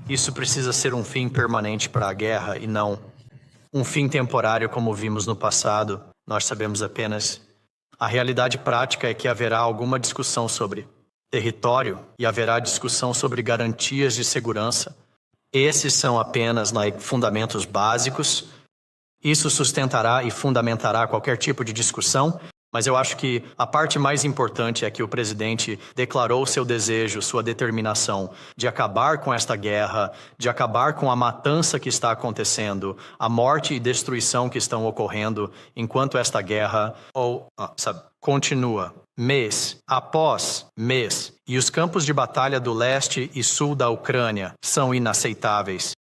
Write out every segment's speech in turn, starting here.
Isso precisa ser um fim permanente para a guerra e não um fim temporário como vimos no passado. Nós sabemos apenas. A realidade prática é que haverá alguma discussão sobre território e haverá discussão sobre garantias de segurança. Esses são apenas fundamentos básicos. Isso sustentará e fundamentará qualquer tipo de discussão, mas eu acho que a parte mais importante é que o presidente declarou seu desejo, sua determinação de acabar com esta guerra, de acabar com a matança que está acontecendo, a morte e destruição que estão ocorrendo enquanto esta guerra continua mês após mês. E os campos de batalha do leste e sul da Ucrânia são inaceitáveis.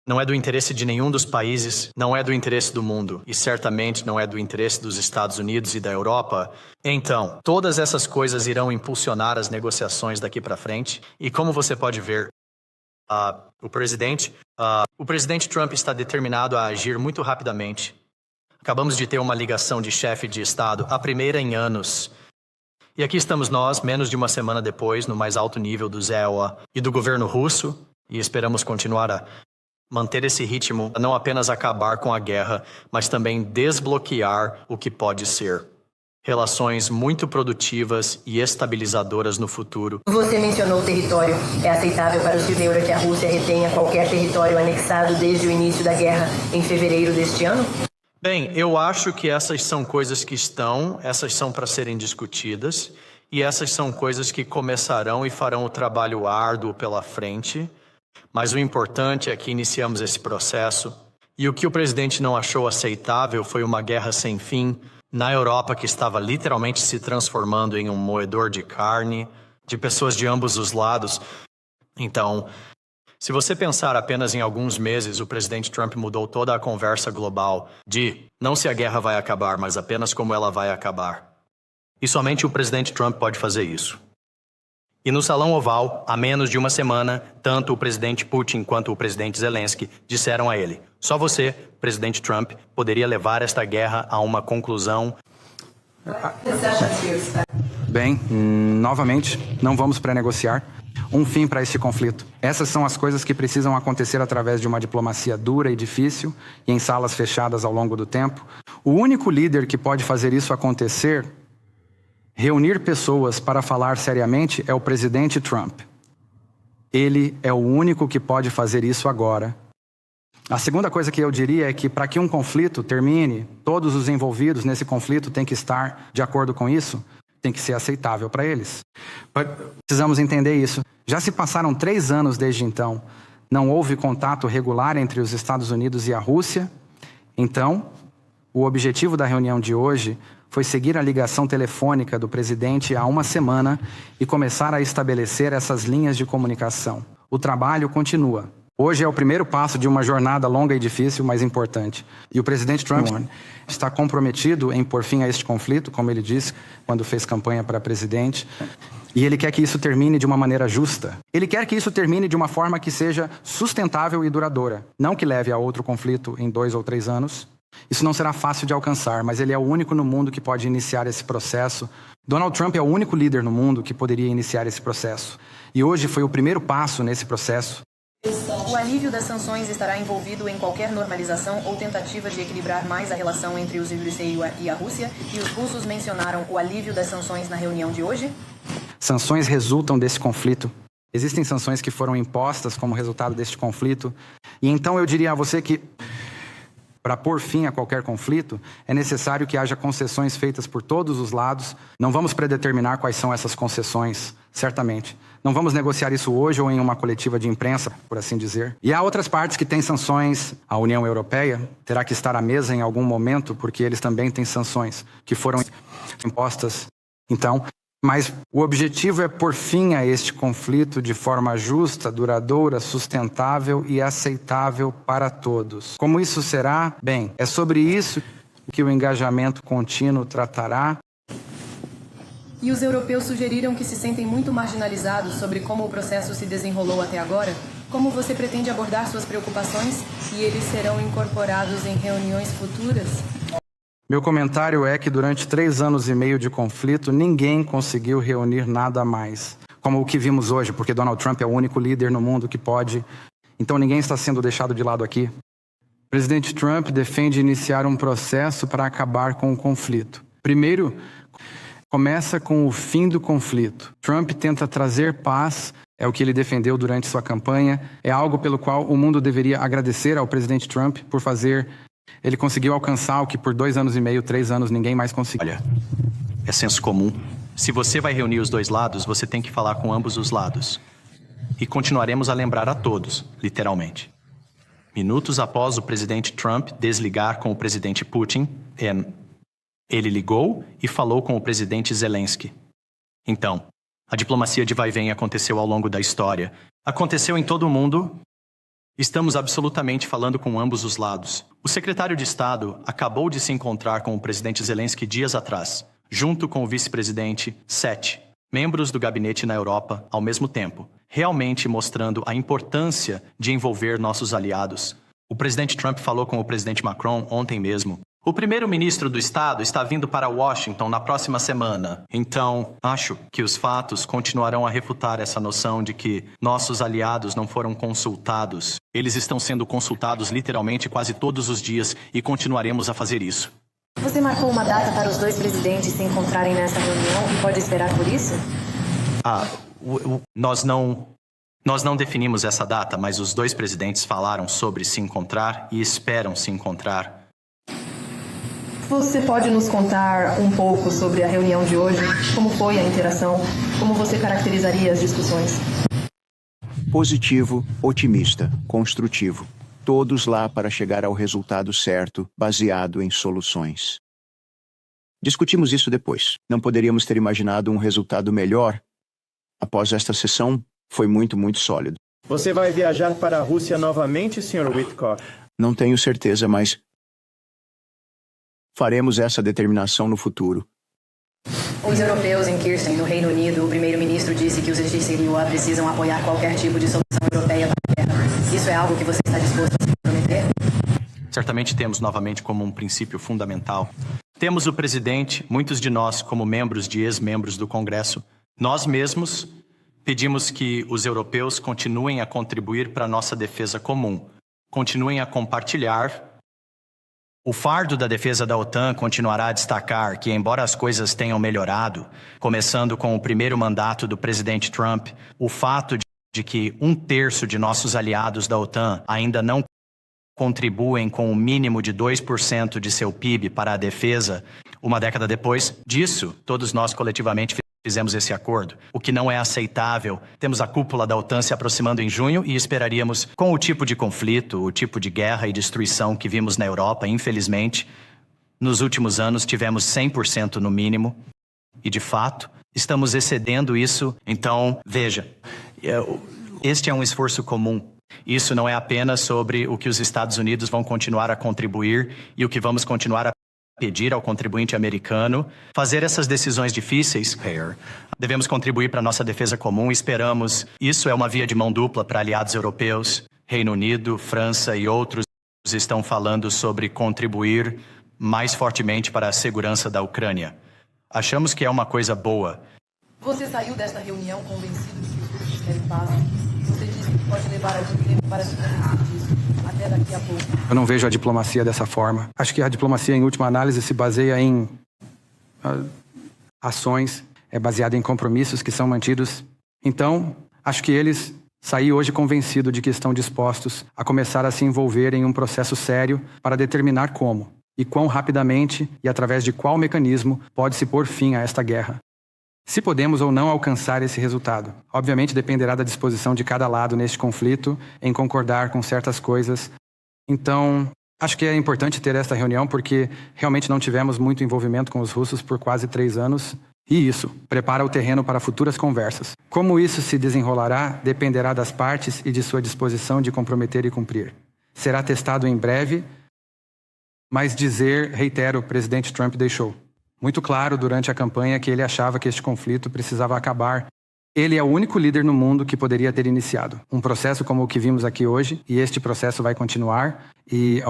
Não é do interesse de nenhum dos países, não é do interesse do mundo e certamente não é do interesse dos Estados Unidos e da Europa. Então, todas essas coisas irão impulsionar as negociações daqui para frente. E como você pode ver, o presidente Trump está determinado a agir muito rapidamente. Acabamos de ter uma ligação de chefe de Estado, a primeira em anos. E aqui estamos nós, menos de uma semana depois, no mais alto nível do ZEWA e do governo russo, e esperamos continuar a manter esse ritmo, não apenas acabar com a guerra, mas também desbloquear o que pode ser relações muito produtivas e estabilizadoras no futuro. Você mencionou o território. É aceitável para o Silveira que a Rússia retenha qualquer território anexado desde o início da guerra em fevereiro deste ano? Bem, eu acho que essas são coisas essas são para serem discutidas, e essas são coisas que começarão e farão o trabalho árduo pela frente. Mas o importante é que iniciamos esse processo, e o que o presidente não achou aceitável foi uma guerra sem fim na Europa que estava literalmente se transformando em um moedor de carne, de pessoas de ambos os lados. Então, se você pensar apenas em alguns meses, o presidente Trump mudou toda a conversa global de não se a guerra vai acabar, mas apenas como ela vai acabar. E somente o presidente Trump pode fazer isso. E no Salão Oval, há menos de uma semana, tanto o presidente Putin quanto o presidente Zelensky disseram a ele: só você, presidente Trump, poderia levar esta guerra a uma conclusão. Bem, novamente, não vamos pré-negociar um fim para este conflito. Essas são as coisas que precisam acontecer através de uma diplomacia dura e difícil e em salas fechadas ao longo do tempo. O único líder que pode fazer isso acontecer, reunir pessoas para falar seriamente, é o presidente Trump. Ele é o único que pode fazer isso agora. A segunda coisa que eu diria é que para que um conflito termine, todos os envolvidos nesse conflito têm que estar de acordo com isso, tem que ser aceitável para eles. Precisamos entender isso. Já se passaram 3 anos desde então. Não houve contato regular entre os Estados Unidos e a Rússia. Então, o objetivo da reunião de hoje foi seguir a ligação telefônica do presidente há uma semana e começar a estabelecer essas linhas de comunicação. O trabalho continua. Hoje é o primeiro passo de uma jornada longa e difícil, mas importante. E o presidente Trump está comprometido em pôr fim a este conflito, como ele disse quando fez campanha para presidente. E ele quer que isso termine de uma maneira justa. Ele quer que isso termine de uma forma que seja sustentável e duradoura. Não que leve a outro conflito em 2 ou 3 anos. Isso não será fácil de alcançar, mas ele é o único no mundo que pode iniciar esse processo. Donald Trump é o único líder no mundo que poderia iniciar esse processo. E hoje foi o primeiro passo nesse processo. O alívio das sanções estará envolvido em qualquer normalização ou tentativa de equilibrar mais a relação entre os USA e a Rússia? E os russos mencionaram o alívio das sanções na reunião de hoje? Sanções resultam desse conflito. Existem sanções que foram impostas como resultado deste conflito. E então eu diria a você que, para pôr fim a qualquer conflito, é necessário que haja concessões feitas por todos os lados. Não vamos predeterminar quais são essas concessões, certamente. Não vamos negociar isso hoje ou em uma coletiva de imprensa, por assim dizer. E há outras partes que têm sanções. A União Europeia terá que estar à mesa em algum momento, porque eles também têm sanções que foram impostas. Então, mas o objetivo é pôr fim a este conflito de forma justa, duradoura, sustentável e aceitável para todos. Como isso será? Bem, é sobre isso que o engajamento contínuo tratará. E os europeus sugeriram que se sentem muito marginalizados sobre como o processo se desenrolou até agora? Como você pretende abordar suas preocupações e eles serão incorporados em reuniões futuras? Meu comentário é que durante 3 anos e meio de conflito, ninguém conseguiu reunir nada a mais, como o que vimos hoje, porque Donald Trump é o único líder no mundo que pode Então ninguém está sendo deixado de lado aqui. O presidente Trump defende iniciar um processo para acabar com o conflito. Primeiro, começa com o fim do conflito. Trump tenta trazer paz, é o que ele defendeu durante sua campanha. É algo pelo qual o mundo deveria agradecer ao presidente Trump por fazer. Ele conseguiu alcançar o que por 2 anos e meio, 3 anos, ninguém mais conseguiu. Olha, é senso comum. Se você vai reunir os dois lados, você tem que falar com ambos os lados. E continuaremos a lembrar a todos, literalmente. Minutos após o presidente Trump desligar com o presidente Putin, ele ligou e falou com o presidente Zelensky. Então, a diplomacia de vai e vem aconteceu ao longo da história. Aconteceu em todo o mundo. Estamos absolutamente falando com ambos os lados. O secretário de Estado acabou de se encontrar com o presidente Zelensky dias atrás, junto com o vice-presidente, 7 membros do gabinete na Europa ao mesmo tempo, realmente mostrando a importância de envolver nossos aliados. O presidente Trump falou com o presidente Macron ontem mesmo. O primeiro-ministro do Estado está vindo para Washington na próxima semana. Então, acho que os fatos continuarão a refutar essa noção de que nossos aliados não foram consultados. Eles estão sendo consultados literalmente quase todos os dias e continuaremos a fazer isso. Você marcou uma data para os dois presidentes se encontrarem nessa reunião e pode esperar por isso? Nós não definimos essa data, mas os dois presidentes falaram sobre se encontrar e esperam se encontrar. Você pode nos contar um pouco sobre a reunião de hoje? Como foi a interação? Como você caracterizaria as discussões? Positivo, otimista, construtivo. Todos lá para chegar ao resultado certo, baseado em soluções. Discutimos isso depois. Não poderíamos ter imaginado um resultado melhor. Após esta sessão, foi muito sólido. Você vai viajar para a Rússia novamente, Sr. Witkoff? Não tenho certeza, mas faremos essa determinação no futuro. Os europeus em Kirsten, no Reino Unido, o primeiro-ministro disse que os GCCUA precisam apoiar qualquer tipo de solução europeia para a guerra. Isso é algo que você está disposto a se comprometer? Certamente temos novamente como um princípio fundamental. Temos o presidente, muitos de nós como membros de ex-membros do Congresso. Nós mesmos pedimos que os europeus continuem a contribuir para a nossa defesa comum. Continuem a compartilhar. O fardo da defesa da OTAN continuará a destacar que, embora as coisas tenham melhorado, começando com o primeiro mandato do presidente Trump, o fato de que 1/3 de nossos aliados da OTAN ainda não contribuem com o mínimo de 2% de seu PIB para a defesa, uma década depois disso, todos nós coletivamente fizemos esse acordo, o que não é aceitável. Temos a cúpula da OTAN se aproximando em junho e esperaríamos, com o tipo de conflito, o tipo de guerra e destruição que vimos na Europa, infelizmente, nos últimos anos tivemos 100% no mínimo e, de fato, estamos excedendo isso. Então, veja, este é um esforço comum. Isso não é apenas sobre o que os Estados Unidos vão continuar a contribuir e o que vamos continuar a pedir ao contribuinte americano. Fazer essas decisões difíceis, devemos contribuir para a nossa defesa comum. Esperamos. Isso é uma via de mão dupla para aliados europeus. Reino Unido, França e outros estão falando sobre contribuir mais fortemente para a segurança da Ucrânia. Achamos que é uma coisa boa. Você saiu desta reunião convencido de que os russos querem paz. Você disse que pode levar algum tempo para se convencer disso. Até daqui a pouco. Eu não vejo a diplomacia dessa forma. Acho que a diplomacia, em última análise, se baseia em ações, é baseada em compromissos que são mantidos. Então, acho que eles saí hoje convencido de que estão dispostos a começar a se envolver em um processo sério para determinar como e quão rapidamente e através de qual mecanismo pode-se pôr fim a esta guerra. Se podemos ou não alcançar esse resultado, obviamente dependerá da disposição de cada lado neste conflito em concordar com certas coisas. Então, acho que é importante ter esta reunião porque realmente não tivemos muito envolvimento com os russos por quase 3 anos. E isso prepara o terreno para futuras conversas. Como isso se desenrolará dependerá das partes e de sua disposição de comprometer e cumprir. Será testado em breve, mas reitero, o presidente Trump deixou muito claro durante a campanha que ele achava que este conflito precisava acabar. Ele é o único líder no mundo que poderia ter iniciado um processo como o que vimos aqui hoje, e este processo vai continuar. E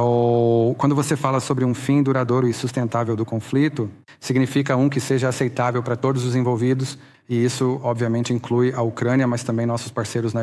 quando você fala sobre um fim duradouro e sustentável do conflito, significa que seja aceitável para todos os envolvidos, e isso obviamente inclui a Ucrânia, mas também nossos parceiros na